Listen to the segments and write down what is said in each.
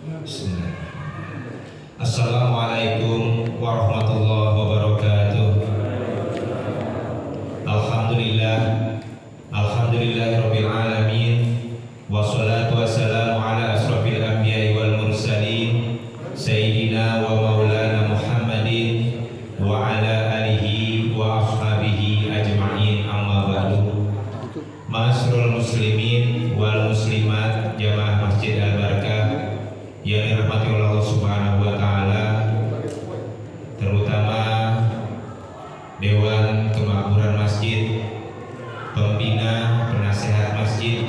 Bismillah. Assalamualaikum warahmatullahi wabarakatuh. Alhamdulillah, alhamdulillahirabbil alamin. Wassalatu wassalamu ala asrofil anbiya'i wal mursalin sayyidina wa maulana Muhammadin wa ala alihi wa ashabihi ajma'in, amma ba'du. Ma'asyiral muslimin wal muslimat jamaah Masjid Al-Barakah yang dirahmati oleh Allah Subhanahu wa taala, terutama Dewan Kemakmuran Masjid, pembina, penasehat masjid,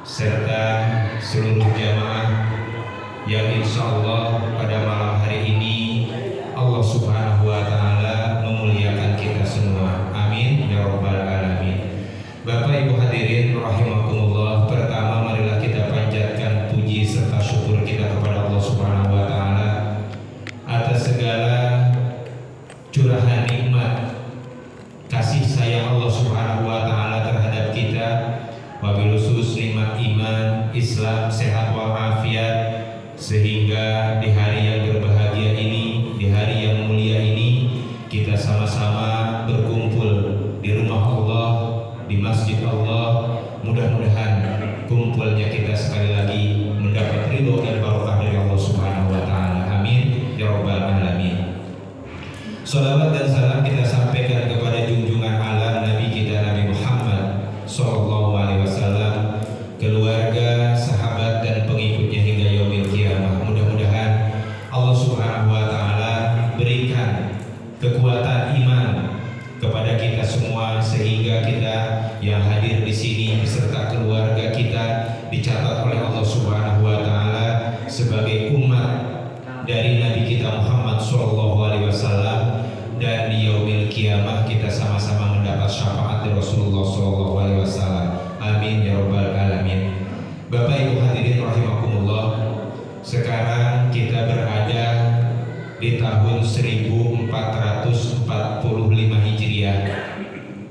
serta seluruh jamaah yang insya Allah pada malam hari ini Allah Subhanahu wa taala memuliakan kita semua. Amin ya rabbal alamin. Bapak Ibu hadirin rahimakumullah, pertama marilah kita panjatkan puji serta syukur kita kepada Allah Subhanahu wa taala atas segala curahan nikmat kasih sayang Allah Subhanahu wa taala terhadap kita, wabil khusus nikmat iman, Islam, sehat walafiat, sehingga di hari yang berbahagia ini, di hari yang mulia ini, kita sama-sama berkumpul di rumah Allah, di masjid Allah. Mudah-mudahan kumpulnya kita sekali lagi mendapat ridho dan barokah dari Allah Subhanahu wa taala. Amin ya rabbal alamin. Salawat dan salam kita sampaikan kepada junjungan alam Nabi kita Nabi Muhammad sallallahu alaihi wasallam, keluarga, sahabat dan pengikutnya hingga yaumil qiyamah. Mudah-mudahan Allah Subhanahu wa taala berikan kekuatan iman kepada kita semua, sehingga kita yang hadir di sini beserta keluarga kita dicatat oleh Allah Subhanahu wa taala sebagai umat dari Nabi kita Muhammad sallallahu alaihi wasallam, dan di yaumil qiyamah kita sama-sama mendapat syafaat dari Rasulullah sallallahu alaihi wasallam. Amin ya rabbal alamin. Bapak Ibu hadirin rahimakumullah, sekarang kita berada di tahun 1445 Hijriah.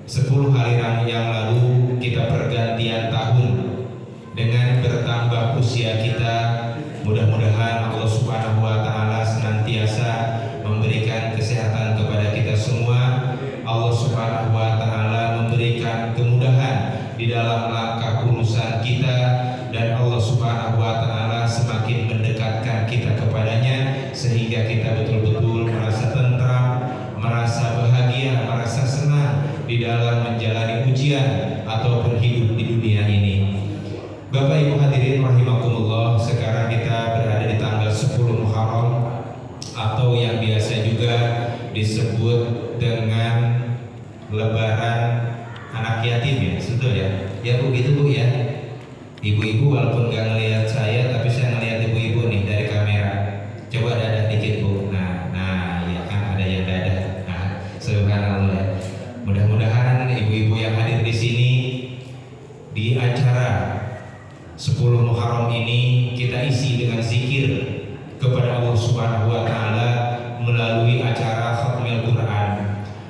10 hari yang lalu kita pergantian tahun dengan bertambah usia kita. Mudah-mudahan Allah Subhanahu wa taala senantiasa memberikan kesehatan kepada kita semua. Allah Subhanahu wa taala memberikan kemudahan di dalam langkah urusan kita, dan Allah Subhanahu wa taala semakin mendekatkan kita kepadanya, sehingga kita betul-betul merasa tentram, merasa bahagia, merasa senang di dalam menjalani ujian ataupun hidup di dunia ini. Bapak Ibu hadirin rahimakumullah, sekarang kita berada di tanggal 10 Muharram atau yang biasa juga disebut dengan Lebaran anak yatim, ya, betul ya? Ya begitu Bu ya. Ibu-ibu walaupun gak ngelihat saya, tapi saya ngelihat ibu-ibu nih dari kamera. Coba dadah dikit Bu. Nah, ya kan ada yang dadah. Nah, subhanallah. Mudah-mudahan ibu-ibu yang hadir di sini di acara 10 Muharram ini kita isi dengan zikir kepada Allah Subhanahu wa taala melalui acara Khatmil Quran.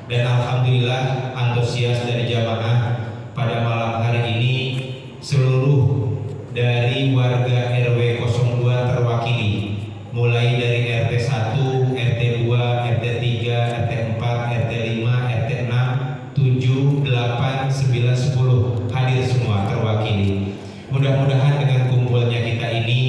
Dan alhamdulillah antusias dari jamaah pada malam hari ini, seluruh dari warga RW 02 terwakili, mulai dari RT 1, RT 2, RT 3, RT 4, RT 5, RT 6, 7, 8, 9, 10 hadir semua terwakili. Mudah-mudahan dengan kumpulnya kita ini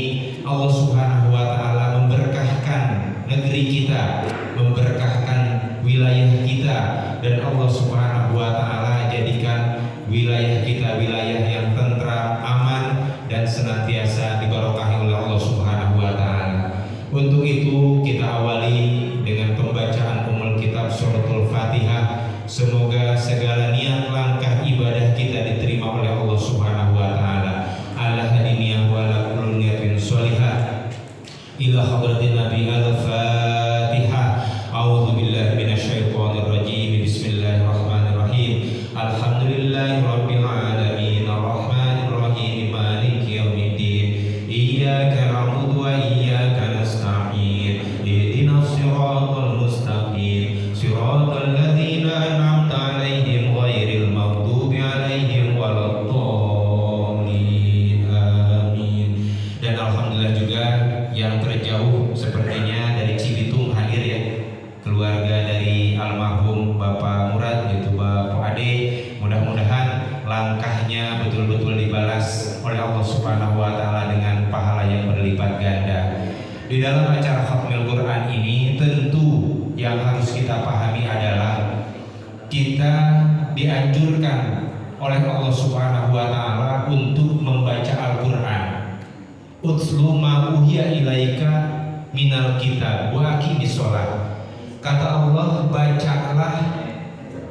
Allah Subhanahu wa taala memberkahkan negeri kita, memberkahkan wilayah kita, dan Allah Subhanahu wa taala jadikan wilayah kita wilayah yang tentram, aman, dan senantiasa dibarokahi oleh Allah Subhanahu wa taala. Untuk itu kita awali dengan pembacaan Ummul Kitab Suratul Fatihah. Semoga segala niat langkah ibadah kita diterima oleh Allah Subhanahu wa taala. Ala hadiniyah wa ala kulli niyatin sholihah ila hadratin Nabi al-Fatihah. Alhamdulillah juga yang terjauh sepertinya dari Cibitung hadir ya, keluarga dari almarhum Bapak Murad yaitu Bapak Ade. Mudah-mudahan langkahnya betul-betul dibalas oleh Allah Subhanahu wa taala dengan pahala yang berlipat ganda. Di dalam acara Khatmil Quran ini tentu yang harus kita pahami adalah kita dianjurkan oleh Allah Subhanahu wa taala untuk membaca Al-Qur'an. Utslu ma uhiya ilaika minal kitab wa aqimis shalah. Kata Allah, bacalah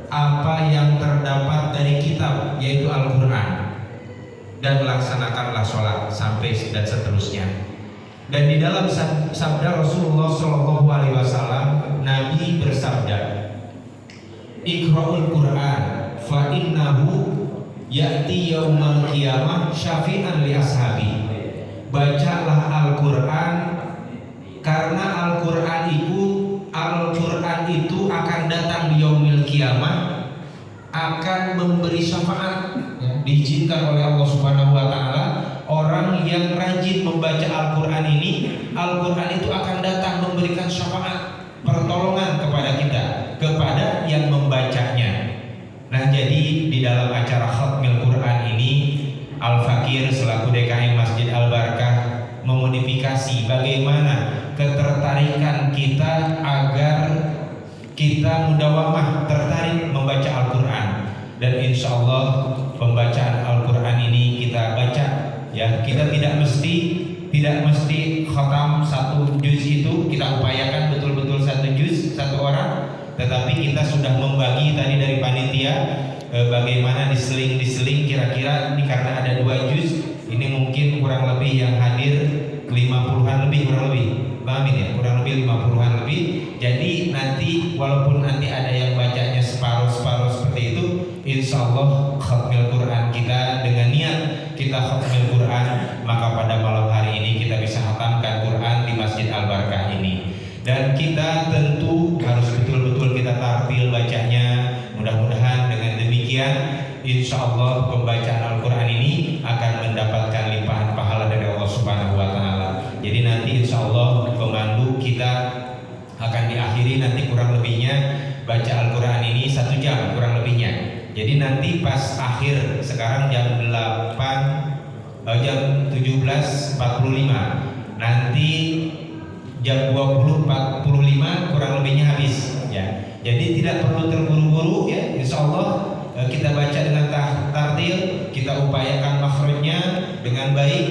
apa yang terdapat dari kitab yaitu Al-Qur'an dan laksanakanlah sholat sampai dan seterusnya. Dan di dalam sabda Rasulullah Shallallahu Alaihi Wasallam, Nabi bersabda, Iqra'ul Qur'an fa innahu ya'ti yaumal qiyamah syafi'an li ashabi. Bacalah Al-Qur'an karena Al-Qur'an itu akan datang di yaumil qiyamah, akan memberi syafaat, ya, diizinkan oleh Allah Subhanahu wa taala. Orang yang rajin membaca Al-Qur'an ini, Al-Qur'an itu akan datang memberikan syafaat, pertolongan kepada kita, kepada yang membacanya. Nah, jadi di dalam acara Khatmil Quran ini, Al-Fakir selaku DKM Masjid Al-Barakah memodifikasi bagaimana ketertarikan kita agar kita mudawamah tertarik membaca Al-Quran. Dan insya Allah pembacaan Al-Quran ini kita baca, ya, kita tidak mesti khatam satu juz itu, kita upayakan betul-betul satu juz satu orang, tetapi kita sudah membagi tadi dari panitia bagaimana diseling kira-kira ini karena ada 2 juz ini mungkin kurang lebih yang hadir 50-an lebih kurang lebih, Amin ya, kurang lebih 50-an lebih. Jadi nanti walaupun nanti ada yang bacanya separuh seperti itu, insya Allah khatmil Quran kita dengan niat kita khatmil Quran, maka pada malam hari ini kita bisa khatamkan Quran di Masjid Al-Barakah ini. Dan kita tentu harus betul-betul kita tartil bacanya. Mudah-mudahan dengan demikian insya Allah pembacaan Al-Quran ini akan mendapatkan limpahan pahala dari Allah Subhanahu wa taala. Jadi nanti insya Allah pemandu kita akan diakhiri nanti kurang lebihnya baca Al-Quran ini 1 jam kurang lebihnya. Jadi nanti pas akhir sekarang jam 17.45 nanti jam 20.45 kurang lebihnya habis ya. Jadi tidak perlu terburu-buru ya. Insya Allah kita baca dengan tartil, kita upayakan makhrajnya dengan baik.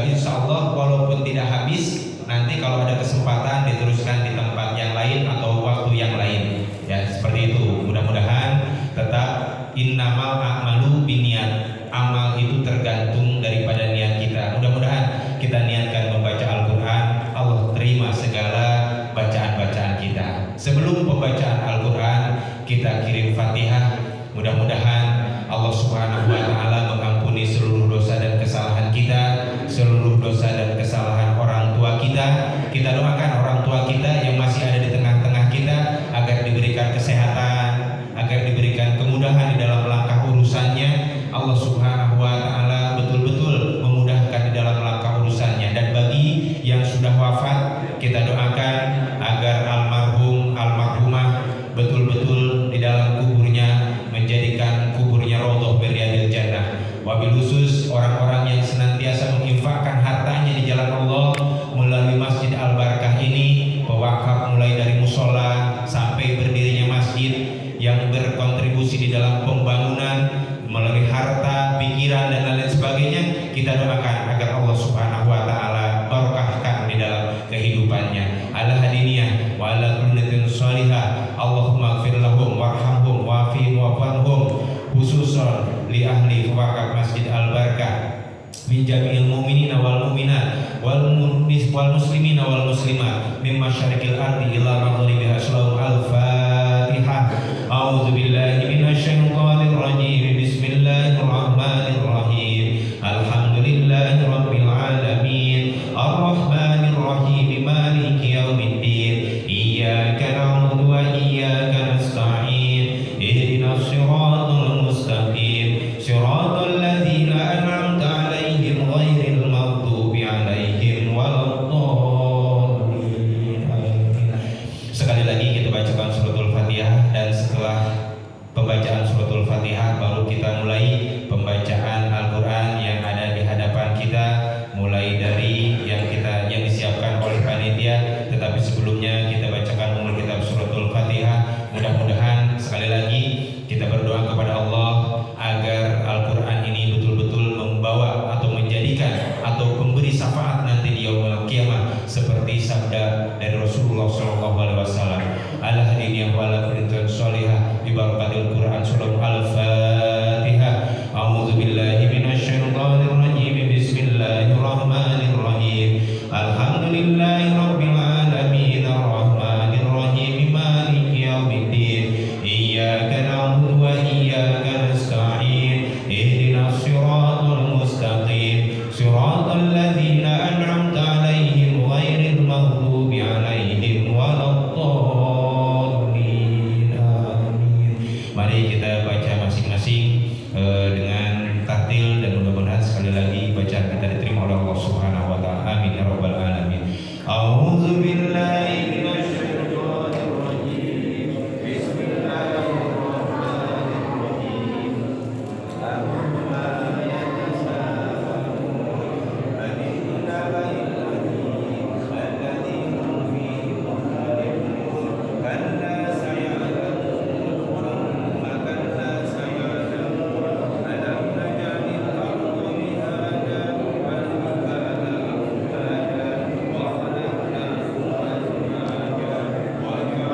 Insya Allah walaupun tidak habis, nanti kalau ada kesempatan diteruskan di tempat yang lain atau waktu yang lain ya, seperti itu. Mudah-mudahan tetap innamal a'malu binniyat. Amal itu tergantung daripada niat kita. Mudah-mudahan kita niatkan membaca Al-Quran, Allah terima segala bacaan-bacaan kita. Sebelum pembacaan Al-Quran kita kirim Fatihah. Mudah-mudahan Allah Subhanahu wa taala mengampuni seluruh dosa dan kesalahan kita, seluruh dosa dan kesalahan orang tua kita. Kita doakan orang tua kita yang masih ada di tengah-tengah kita agar diberikan kesehatan, agar diberikan kemudahan di dalam langkah urusannya. Allah Subhanahu wa taala betul-betul memudahkan di dalam langkah urusannya. Dan bagi yang sudah wafat, kita doakan agar almarhum almarhumah betul-betul di dalam kuburnya menjadikan kuburnya raudhah min riyadil jannah. Wabil khusus orang-orang yang senantiasa menginfakkan hartanya di jalan Allah melalui Masjid Al-Barakah ini, pewakaf mulai dari musola sampai berdirinya masjid, yang berkontribusi di dalam pembangunan melalui harta, pikiran dan lain sebagainya, kita doakan agar Allah Subhanahu wa taala barokahkan di dalam kehidupannya. Ala hadiniyah wa ala kullitin shalihah. Allahumma ighfir lahum warhamhum wa'afihim wa'fanhum, khususan li ahli wakaf Masjid Al-Barakah min jami'il mu'minina wal mu'minat wal muslimina wal muslimat min masyariqil ardi ila maghribiha. Al-Fatihah. A'udzu billahi minasyaitonir rajim. Bismillahirrahmanirrahim. Alhamdulillahirabbil alamin. Arrahmanir rahim. Maliki yaumiddin. Iyyaka na'budu wa iyyaka nasta'in. Ihdinas siratal mustaqim. Siratal ladzina an'amta 'alaihim ghairil maghdubi 'alaihim dari Rasulullah sallallahu alaihi wasallam. Al-hadiniyah wal qur'an sholihah bi barakatil Qur'an. Surah Al-Fatihah. A'udzu billahi minasyaitonir rajim. Bismillahirrahmanirrahim. Alhamdulillahi rabbil alamin arrahmanir rahim maliki yaumiddin. Iyyaka na'budu wa iyyaka nasta'in. Ihdinas siratal mustaqim. Siratal ladzina an'amta 'alaihim ghairil maghdubi 'alaihim waladdallin. Amin. Mari kita baca masing-masing dengan tartil, dan mudah-mudahan sekali lagi bacaan kita diterima oleh Allah Subhanahu wa taala. Amin ya rabbal alamin. A'udzu billahi minasyaitonir rajim. Bismillahirrahmanirrahim. Amma yatasaalun 'anil naba'il 'azim alladzi hum fihi mukhtalifun. Kalla saya'lamun thumma kalla saya'lamun. Alam naj'alil arda mihada wal jibala awtada wa khalaqnakum azwaja wa ja'alna lakum azwaja wa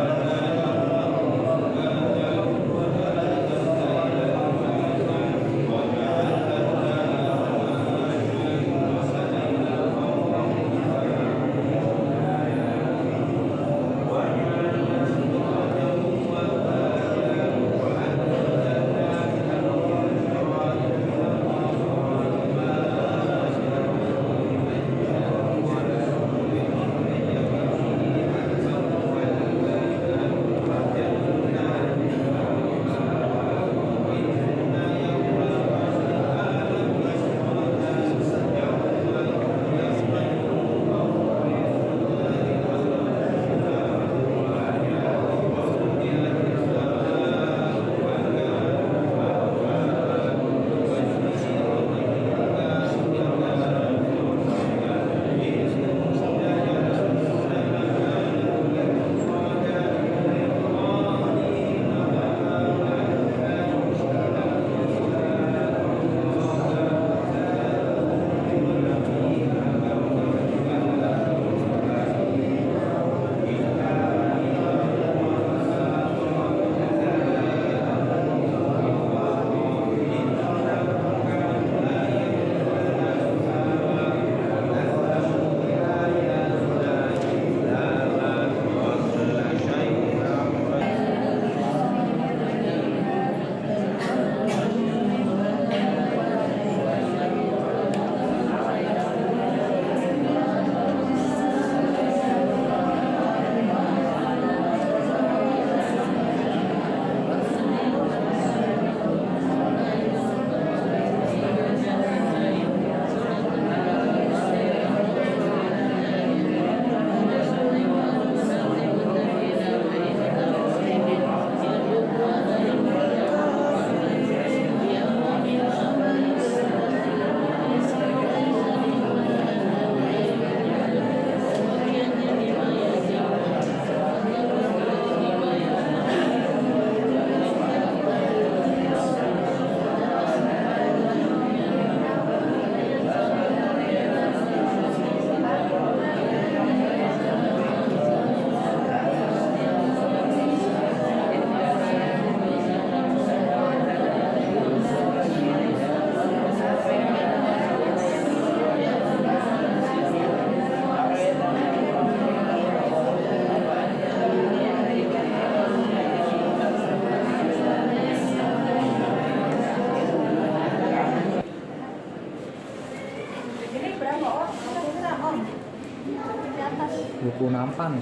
buku nampan.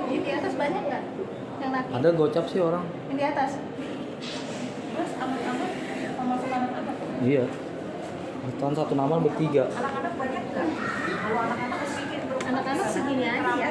Di atas banyak nggak yang laki? Ada gocap sih orang. Yang di atas. Terus amat-amat termasuk anak-anak. Iya. Tahun satu nama bertiga. Anak-anak banyak nggak? Kalau anak-anak segini aja ya.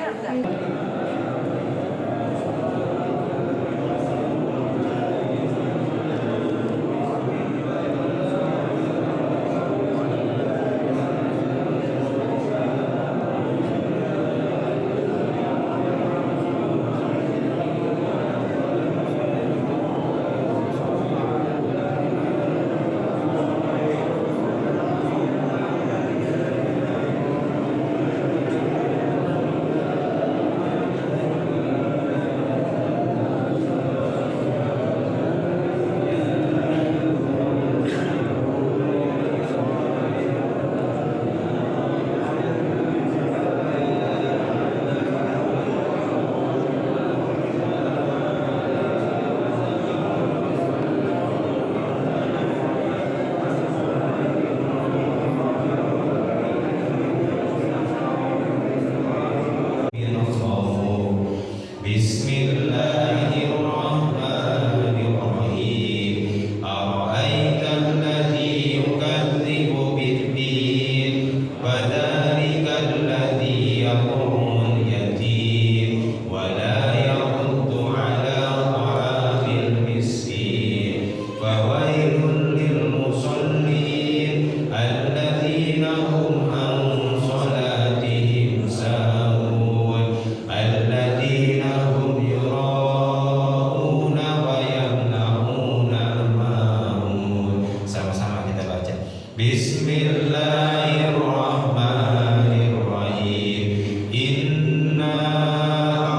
الذي يطعم اليتيم ولا يحض على طعام المسكين فويل للمصلين الذين هم عن صلاتهم ساهون الذين هم يراءون ويمنعون الماعون. Sama-sama kita baca. Bismillahirrahmanirrahim. Inna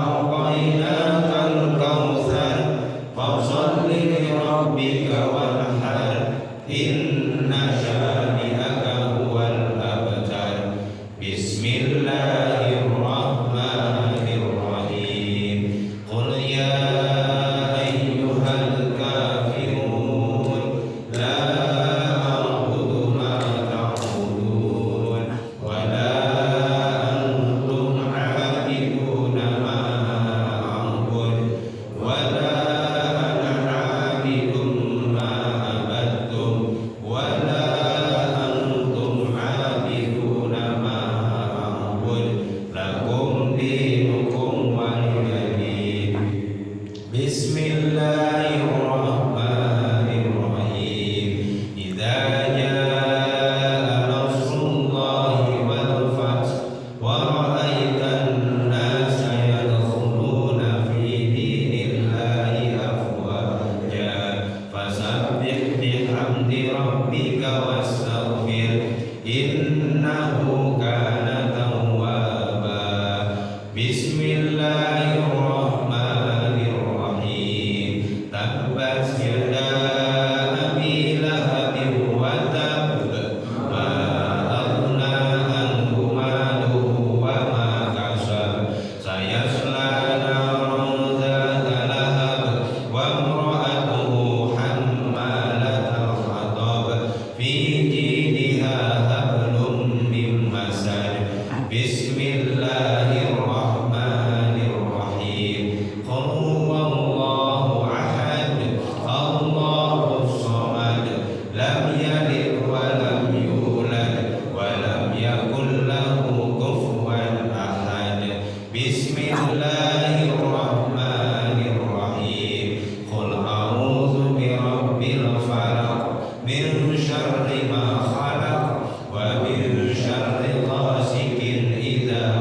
a'tainakal kautsar fasholli li rabbika wanhar inna syani'aka huwal abtar. Bismillahirrahmanirrahim. Qul ya ayyuhal kafirun la a'budu ma ta'budun wa la antum 'abiduna ma a'bud wa la ana 'abidun ma abadtum wa la antum 'abiduna ma a'bud lakum dinukum waliyadin. Bismillahirrahmanirrahim. Idza jaa nasrullahi wal fath wa ra'aitan nasa yadkhuluna fi dinillahi afwaja fasabbih bihamdi rabbika wastaghfir innahu kana tawwaba. Bismillahirrahmanirrahim. Tabbat yada abi lahabin wa tab ma aghna anhu maluhu wa ma kasab sayasla naran dzata lahab wa imra'atuhu hammalatal hatab fi jidha hablum min masad. Bismillahirrahmanirrahim. Qul huwallahu ahad Allahus samad lam yalid wa lam yulad wa lam yakul lahu kufuwan ahad. Bismillahirrahmanirrahim. Qul a'udzu birabbil falaq min syarri ma khalaq wa min syarri ghasikin idza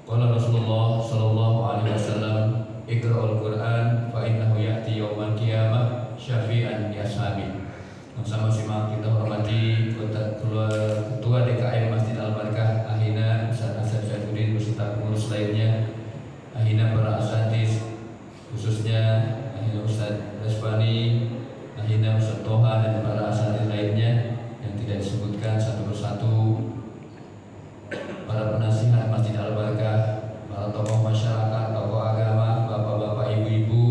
Qala Rasulullah sallallahu alaihi wasallam, "Iqra'ul Qur'an fa innahu ya'ti yaumal qiyamah syafi'an li ashabi." Sama simak kita hormati Ketua DKM Masjid Al-Barakah Ahina Ustaz Asad Syafudin beserta pengurus lainnya, Ahina para asatidz khususnya Ahina Ustaz Resvani, Ahina Ustaz Toha dan para asatidz lainnya yang tidak disebutkan satu persatu, para penasihat Masjid Al-Barakah, para tokoh masyarakat, tokoh agama, bapak-bapak, ibu-ibu,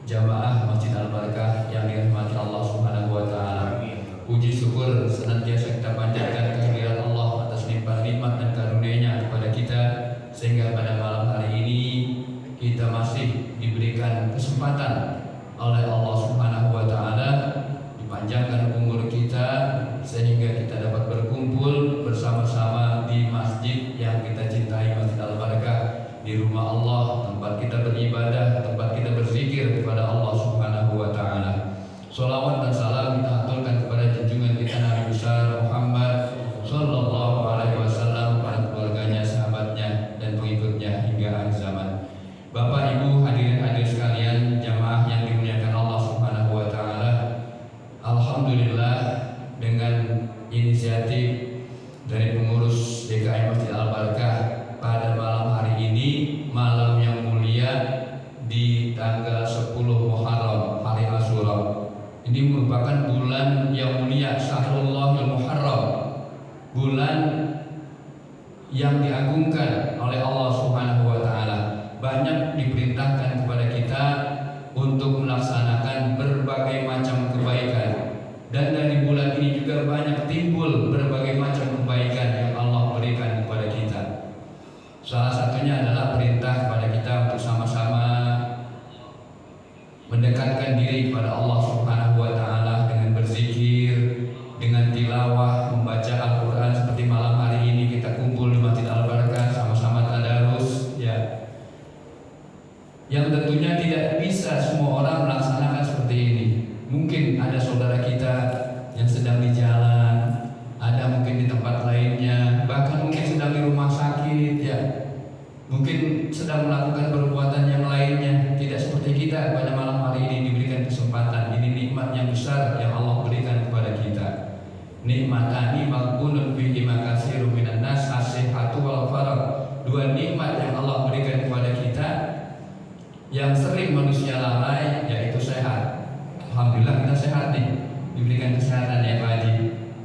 jamaah Masjid Al-Barakah yang dirahmati Allah Subhanahu wa taala. Puji syukur senantiasa kita panjatkan kehadirat Allah atas limpahan nikmat dan karunia-Nya kepada kita, sehingga pada malam hari ini kita masih diberikan kesempatan oleh Allah Subhanahu wa taala dipanjangkan umur kita sehingga kita dapat berkumpul bersama-sama di masjid yang kita cintai, Masjid Al-Barakah, di rumah Allah, tempat kita beribadah, tempat kita berzikir kepada Allah Subhanahu wa taala. Shalawat dan salam kita aturkan kepada junjungan kita Nabi besar Muhammad sallallahu alaihi wasallam, para keluarganya, sahabatnya dan pengikutnya hingga akhir zaman. Bapak, Ibu, hadirin sekalian, jamaah yang dimuliakan Allah Subhanahu wa taala. Alhamdulillah, dengan inisiatif dari pengurus DKM Masjid Al-Barakah pada malam hari ini, malam yang mulia di tanggal 10 Muharram, hari Asyura. Ini merupakan bulan yang mulia, Syahrul Muharram, bulan yang diagungkan oleh Allah Subhanahu wa taala. Banyak diperintahkan kepada kita untuk melaksanakan berbagai macam kebaikan, dan dari bulan ini juga banyak timbul berbagai macam kebaikan yang Allah berikan kepada kita. Salah satunya adalah perintah kepada kita untuk sama-sama mendekatkan diri kepada Allah Subhanahu wa taala dengan berzikir, dengan tilawah, membaca Al-Qur'an seperti malam hari ini kita kumpul di Masjid Al-Barakah sama-sama tadarus, ya. Yang tentunya tidak bisa semua orang melaksanakan seperti ini. Mungkin ada saudara kita yang sedang di jalan, ada mungkin di tempat lainnya, bahkan mungkin sedang di rumah sakit, ya. Mungkin sedang melakukan perbuatan yang lainnya, tidak seperti kita pada malam hari ini diberikan kesempatan. Ini nikmat yang besar yang Allah berikan kepada kita. Nikmatani maghbunun bihi makatsirun minan nas, as-sihhatu wal faragh. Dua nikmat yang Allah berikan kepada kita yang sering manusia lalai, yaitu sehat. Alhamdulillah kita sehat nih, diberikan kesehatan ya Pak Haji,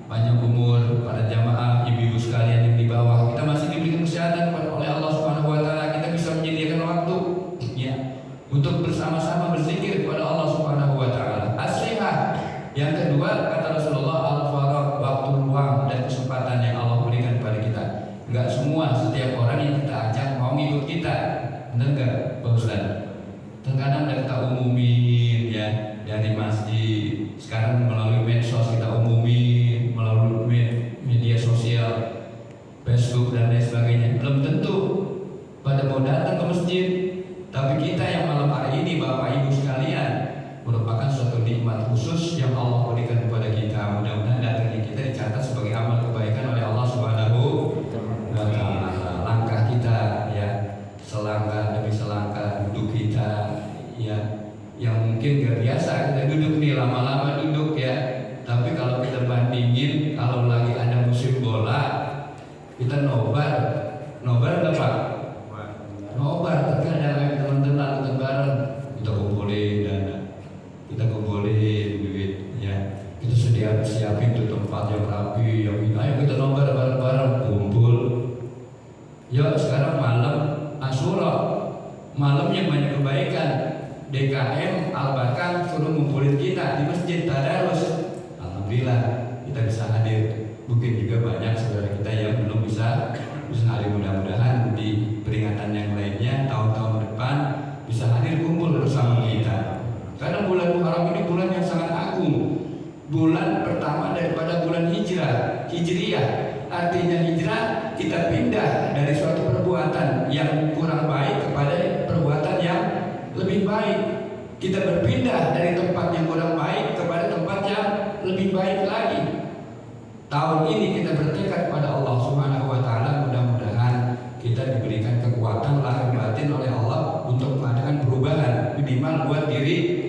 panjang umur, para jamaah, ibu-ibu sekalian yang di bawah, kita masih diberikan kesehatan oleh Allah Subhanahu wa taala. Kita bisa menyediakan waktu, ya, untuk bersama-sama berzikir kepada Allah Subhanahu wa taala. As-sihhat. Yang kedua, kata Rasulullah, al-faragh, waktu luang dan kesempatan yang Allah berikan kepada kita. Enggak semua, setiap orang yang kita ajak mau ngikut kita. Benar enggak, Pak Ustaz? Terkadang kita umumin, ya, dari masjid. Sekarang melalui medsos kita umumin, melalui media sosial, Facebook dan lain sebagainya. Belum tentu pada mau datang ke masjid. Tapi kita yang malam hari ini, Bapak Ibu sekalian, merupakan suatu nikmat khusus yang Allah berikan kepada kita. Mudah-mudahan datangnya kita dicatat sebagai amal kebaikan oleh Allah Subhanahu wa taala. Langkah kita, ya, selangkah demi selangkah, duduk kita, ya, yang mungkin gak biasa kita duduk nih, lama-lama duduk, ya. Tapi kalau kita bandingin, kalau lagi ada musim bola, kita nobar nggak Pak? Nobar, terkadang teman-teman nonton bareng, kita kumpulin dana, kita kumpulin duit, ya. Kita siapin tuh tempat yang rapi, yang ini, ayo kita nobar bareng-bareng, kumpul. Ya, sekarang malam Asyura, malam yang banyak kebaikan. DKM Al-Barakah suruh ngumpulin kita di masjid tadarus. Alhamdulillah kita bisa hadir. Mungkin juga banyak saudara kita yang belum bisa hadir. Mudah-mudahan di peringatan yang lainnya tahun-tahun depan bisa hadir kumpul bersama kita. Karena bulan Muharram ini bulan yang sangat agung. Bulan pertama daripada bulan Hijriyah. Artinya hijrah, kita pindah dari suatu perbuatan yang kurang baik kepada perbuatan yang lebih baik. Kita berpindah dari tempat yang kurang baik kepada tempat yang lebih baik lagi. Tahun ini kita bertekad pada Allah Subhanahu wa taala, mudah-mudahan kita kita diberikan kekuatan lahir batin oleh Allah untuk mengadakan perubahan minimal buat diri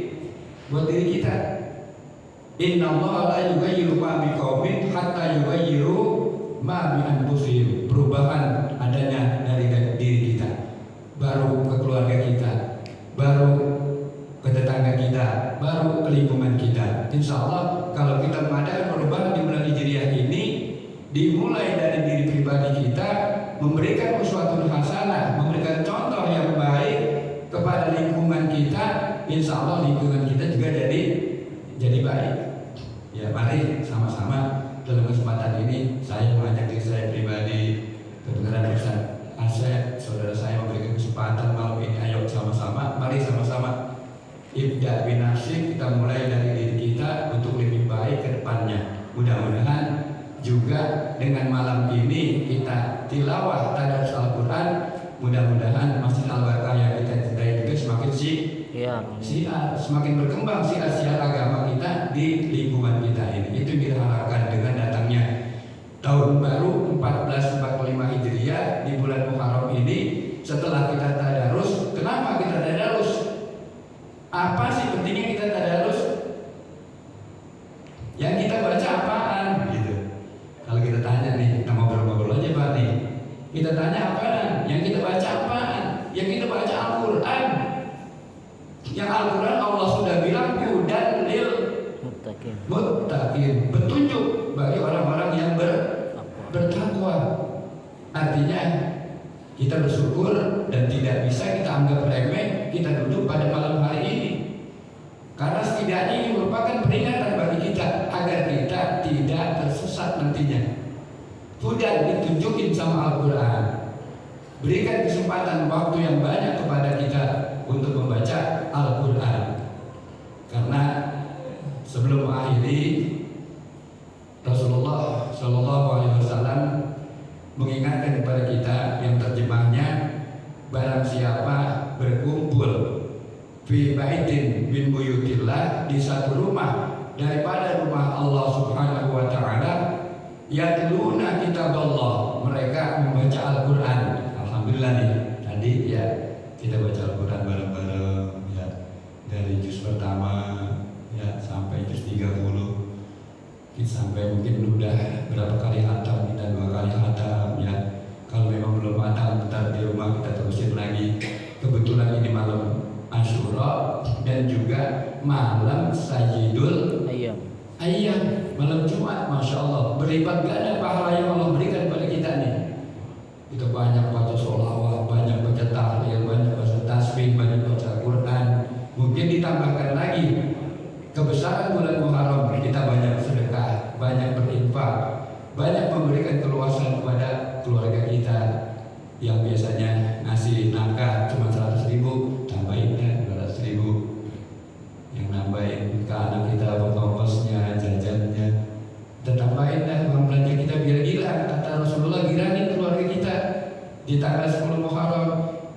kita. Innallaha la yughayyiru ma biqaumin hatta yughayyiru ma bi anfusihim. Perubahan adanya dari diri kita, baru ke keluarga kita, baru ke tetangga kita, baru ke lingkungan kita. Insya Allah kalau kita mengadakan perubahan di bulan Hijriah ini, dimulai dari diri pribadi kita, memberikan uswatun hasanah, memberikan contoh yang baik kepada lingkungan kita, insya Allah lingkungan kita juga jadi baik. Ya, mari sama-sama dalam kesempatan ini saya mengajak diri saya pribadi, kedengaran Ustaz Asep, saudara saya memberikan kesempatan malam ini, ayo sama-sama, mari sama-sama ibda binafsik, kita mulai dari diri kita untuk lebih baik ke depannya. Mudah-mudahan juga dengan malam ini kita tilawah tadarus Al-Quran, mudah-mudahan Masjid Al-Barkah yang kita cintai juga semakin semakin berkembang siar agama kita di lingkungan kita ini. Itu kita harapkan dengan datangnya tahun baru 1445 Hijriah di bulan Muharram ini. Setelah kita tadarus, kenapa kita tadarus? Apa sih pentingnya kita tadarus? Yang kita baca apaan? Gitu. Kalau kita tanya nih, kita ngobrol-ngobrol aja Pak nih. Kita tanya apaan? Yang kita baca apaan? Yang kita baca Al-Quran. Yang Al-Quran Allah sudah bilang hudan lil muttaqin, petunjuk bagi orang-orang yang bertakwa. Artinya kita bersyukur dan tidak bisa kita anggap remeh kita duduk pada malam hari ini, karena setidaknya ini merupakan peringatan bagi kita agar kita tidak tersesat nantinya. Hudan ditunjukin sama Al-Quran. Berikan kesempatan waktu yang banyak kepada kita untuk membaca Al-Quran. Karena sebelum mengakhiri, Rasulullah SAW mengingatkan kepada kita yang terjemahnya, barang siapa berkumpul fi baitin min buyutillah, di satu rumah daripada rumah Allah Subhanahu wa taala, yatluna kitaballah, mereka membaca Al-Quran. Alhamdulillah nih, tadi ya kita baca Al-Quran bareng-bareng ya, dari juz pertama ya sampai juz 30. Sampai mungkin udah berapa kali hatam, kita 2 kali hatam ya. Kalau memang belum hatam, ntar di rumah kita terusin lagi. Kebetulan ini malam Asyura dan juga malam Sajidul Ayyam, malam Jumat, Masya Allah, berlipat ganda pahala yang Allah berikan pada kita nih. Kita banyak baca sholawat, banyak baca tahlil, banyak baca tasbih, banyak baca Quran. Mungkin ditambahkan lagi kebesaran bulan Muharram, kita banyak sedekah, banyak berinfak, banyak memberikan keluasan kepada keluarga kita yang biasanya ngasih nafkah cuma 100.000, tambahin ya 200.000. Yang nambahin ke anak kita ongkosnya, jajannya, kita tambahin dah uang belanja kita biar gila. Kata Rasulullah, girangin keluarga kita di tanggal 10 Muharram,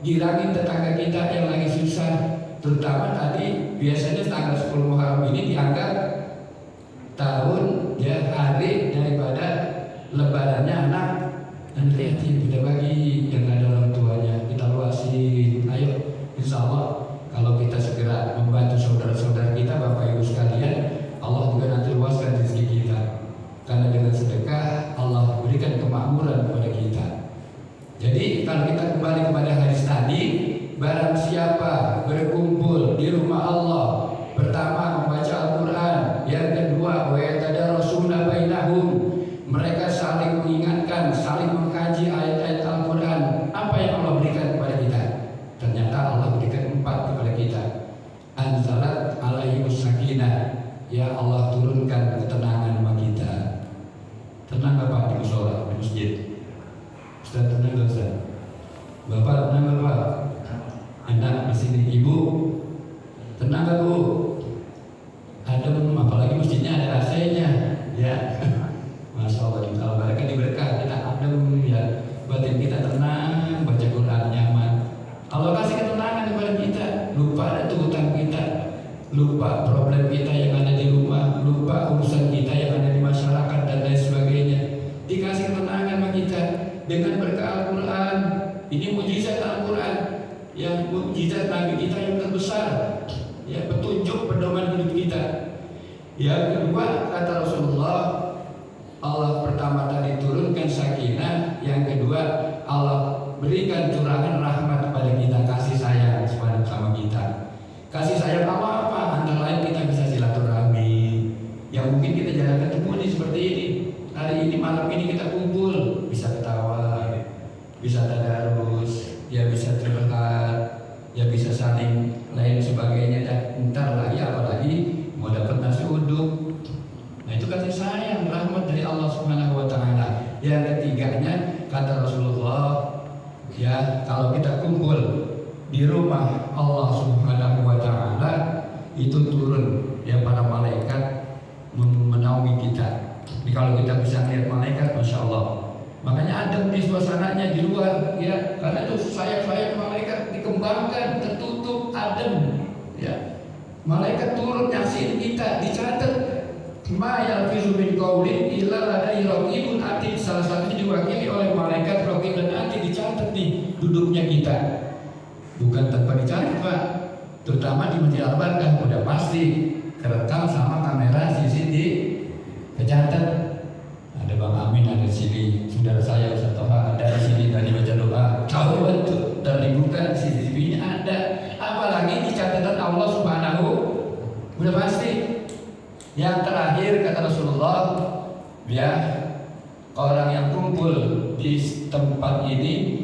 girangin tetangga kita yang lagi susah. Terutama tadi biasanya tanggal 10 Muharram ini dianggap tahun ya, hari daripada lebarannya anak yatim. Kita bagi yang ada orang tuanya, kita luasin. Ayo, insya Allah kalau kita segera membantu saudara-saudara kita, Bapak Ibu sekalian, Allah juga nanti luaskan rezeki kita. Karena dengan sedekah Allah berikan kemakmuran kepada kita. Jadi kalau kita kembali kepada hadis tadi, barang siapa berkumpul di rumah Allah, pertama membaca Al-Quran, yang kedua wa yatadarasuna bainahum, mereka saling mengingatkan, saling mengkaji ayat-ayat Al-Quran. Apa yang Allah berikan kepada kita? Ternyata Allah berikan 4 kepada kita. Anzalat alaihimus sakinah, ya Allah turunkan ketenangan bagi kita. Tenang Bapak di mushola, di masjid. Ustaz tenang gak Ustaz? Bapak tenang Bapak? Anak di sini, Ibu tenang gak Bu? Adem, apalagi masjidnya ada AC-nya ya. Masya Allah, kalau mereka diberkah, kita adem ya, batin kita tenang, baca Quran nyaman. Allah kasih ketenangan kepada kita, lupa ada utang kita, lupa problem kita yang ada di rumah, lupa urusan kita yang ada di masyarakat dan lain sebagainya. Dikasih ketenangan sama kita dengan berkah Al-Quran. Ini mukjizat Al-Quran, yang mukjizat Nabi kita yang terbesar, ya, petunjuk pedoman hidup kita. Yang kedua, kata Rasulullah, Allah pertama tadi turunkan sakinah, yang kedua Allah berikan curahan rahmat kepada kita, kasih sayang sama kita. Kasih sayang apa? Antara lain kita bisa silaturahmi, yang mungkin kita jarang ketemu nih seperti ini. Hari ini, malam ini kita kumpul, bisa ketawa, bisa tadarus, ya bisa terberkat, ya bisa saling lain sebagainya. Dan ntar lagi apalagi mau dapat nasi uduk. Nah, itu kasih sayang, rahmat dari Allah Subhanahu wa taala. Yang ketiganya, kata Rasulullah, ya, kalau kita kumpul di rumah Allah Subhanahu wa taala, itu turun ya para malaikat menaungi kita. Jadi kalau kita bisa lihat malaikat, masya Allah. Makanya adem di suasananya di luar, ya, karena itu sayap-sayap malaikat dikembangkan, tertutup, adem, ya. Malaikat turun nyaksiin kita, dicatat. Ma yalfizu min qaulin illa ladaihi raqibun atid. Salah satunya diwakili oleh malaikat raqib dan atid, dicatat nih duduknya kita. Bukan tanpa dicatat, Pak. Terutama di Masjid Al-Barkah udah pasti kerekam sama kamera CCTV, kecatat. Ada Bang Amin ada di sini, saudara saya Ustaz Toha ada di sini, tadi baca doa. Tahu betul, terlibukan CCTV-nya ada. Apalagi di catatan Allah Subhanahu, udah pasti. Yang terakhir kata Rasulullah, ya, orang yang kumpul di tempat ini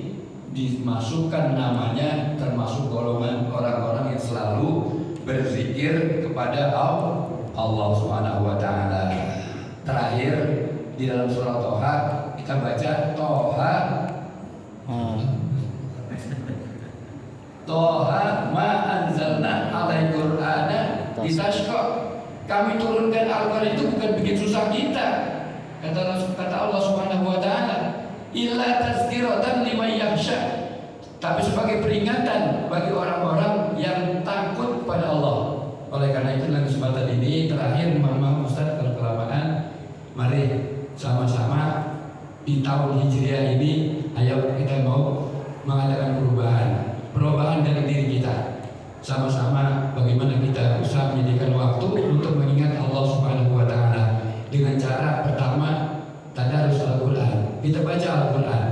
dimasukkan namanya termasuk golongan orang-orang yang selalu berzikir kepada Allah Subhanahu wa taala. Terakhir di dalam surah Toha kita baca Toha. Toha ma anzalna alaikal qur'ana litashqa. Kami turunkan Al-Quran itu bukan bikin susah kita. Kata Allah Subhanahu wa taala, illa tazkiratan liman yakhsha. Tapi sebagai peringatan bagi orang-orang yang takut kepada Allah. Oleh karena itu dalam kesempatan ini terakhir, Mama Ustaz kalau kelamaan, mari sama-sama di tahun Hijriah ini, ayo kita mau mengadakan perubahan dari diri kita. Sama-sama bagaimana kita usaha menyediakan waktu untuk mengingat Allah Subhanahu wa taala dengan cara pertama tadarus Al-Qur'an. Kita baca Al-Qur'an.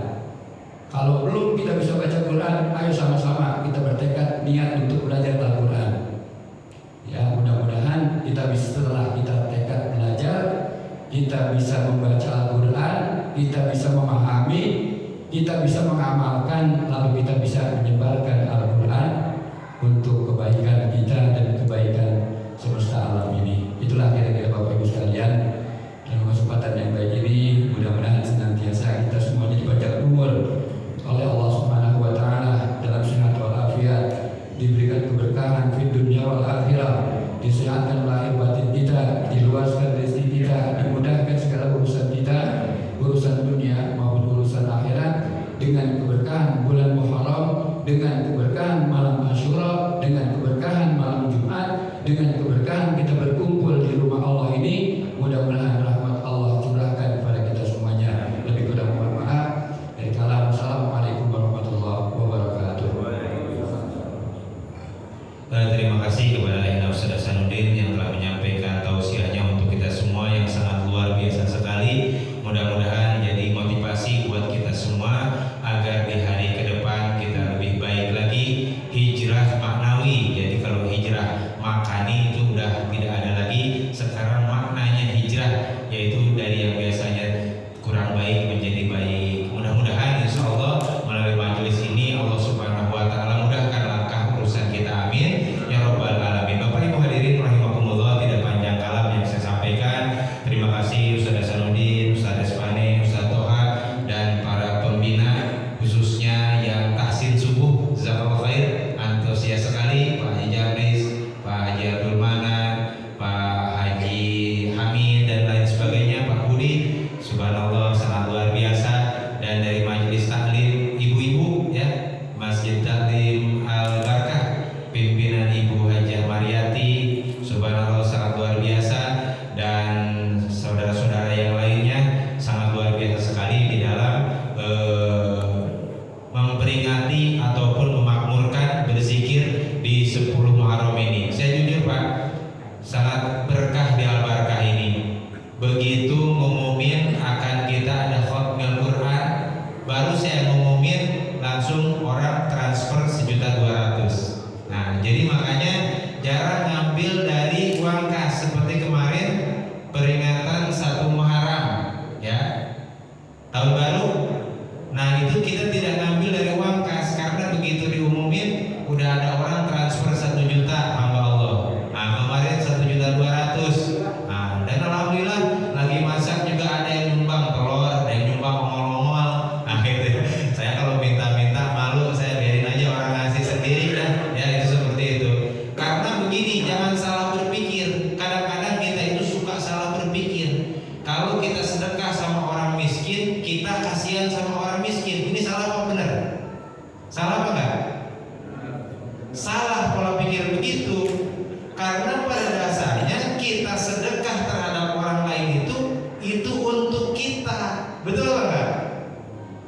Kalau belum kita bisa baca Quran, ayo sama-sama kita bertekad niat untuk belajar Al-Qur'an. Ya, mudah-mudahan kita bisa, setelah kita tekad belajar, kita bisa membaca Al-Qur'an, kita bisa memahami, kita bisa mengamalkan, lalu kita bisa menyebarkan Al-Qur'an untuk kebaikan kita dan kebaikan semesta alam ini. Itulah kira-kira Bapak Ibu sekalian. Dalam kesempatan yang baik ini, mudah-mudahan senantiasa kita semuanya dibaca umur oleh Allah Subhanahu wa taala dalam sehat walafiat, diberikan keberkahan di dunia wal akhirah, disehatkan lahir batin kita, diluaskan rezeki kita, dimudahkan segala urusan kita, urusan dunia maupun urusan akhirat, dengan keberkahan bulan Muharram, dengan keberkahan malam Asyura, dengan keberkahan malam Jumat, dengan keberkahan kita berkumpul di rumah Allah ini. Mudah-mudahan rahmat Allah curahkan kepada kita semuanya. Lebih kurang mohon maaf. Dari kalam, assalamualaikum warahmatullahi wabarakatuh. Terima kasih kepada Ina Ustaz Hasanuddin yang telah menyampaikan tausiahnya untuk kita semua yang sangat luar biasa sekali. Mudah-mudahan jadi motivasi buat kita semua agar di hari ke depan kita lebih baik lagi. Hijrah maknawi, jadi kalau hijrah makani itu udah tidak ada lagi. Sekarang maknanya hijrah, yaitu dari yang biasanya kurang baik menjadi baik. Mudah-mudahan insya Allah melalui majelis ini Allah Subhanahu wa taala mudahkan langkah urusan kita, amin ya rabbal alamin. Bapak Ibu hadirin rahimakumullah, tidak panjang kalam yang saya sampaikan. Terima kasih Ustaz Hasanuddin, Ustaz Espane, Ustaz Toha, dan para pembina, khususnya yang tahsin subuh, jazakallahu khair, antusias sekali Pak Haji Abris, Pak Haji Abdul Manan, Pak Haji Hamid dan lain sebagainya, Pak Budi, subhanallah sangat luar biasa. Dan dari majelis taklim ibu-ibu, ya, Masjid Taklim Al-Barkah, pimpinan Ibu Hajah Mariati, subhanallah sangat luar biasa, dan saudara-saudara yang lainnya sangat luar biasa sekali di dalam memperingati memberkati ataupun memakmurkan berzikir di 10 Muharram ini. Saya jujur Pak, sangat berkah di Al-Barakah ini. Begitu ngumumin akan kita ada khatmil Quran, baru saya ngumumin langsung orang transfer 1.200.000. Nah, jadi makanya jarang ngambil dari uang kas seperti kemarin peringatan 1 Muharram ya, tahun baru. Nah, itu kita tidak ngambil dari uang kas karena begitu diumumin udah ada orang transfer 1 juta hamba Allah. Nah, kemarin 1.200.000. Nah, dan alhamdulillah lagi masak juga ada yang nyumbang telur, ada yang nyumbang ongol-ongol. Nah, gitu. Saya kalau minta-minta malu, saya biarin aja orang ngasih sendiri dah. Ya, itu seperti itu. Karena begini, jangan salah berpikir. Kadang-kadang kita itu suka salah berpikir. Kalau kita sedekah sama orang miskin, kita kasihan sama orang miskin. Ini salah apa benar? Salah apa enggak? Salah pola pikir begitu. Karena pada dasarnya kita sedekah terhadap orang lain itu untuk kita. Betul enggak?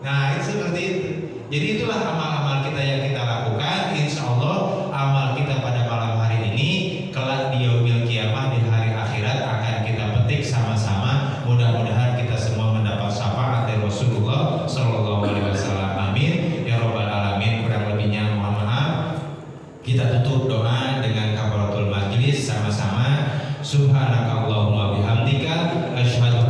Nah, itu seperti itu. Jadi itulah amal-amal kita yang kita lakukan. Insya Allah amal kita pada malam hari ini kelak di yaumil kiamah, di hari akhirat akan kita petik sama-sama. Mudah-mudahan kita semua mendapat syafaat dari Rasulullah Sallallahu Alaihi Wasallam. Amin ya robbal alamin. Kurang lebihnya mohon maaf. Kita tutup doa dengan kafaratul majlis sama-sama. Subhanakallahumma bihamdika asyhadu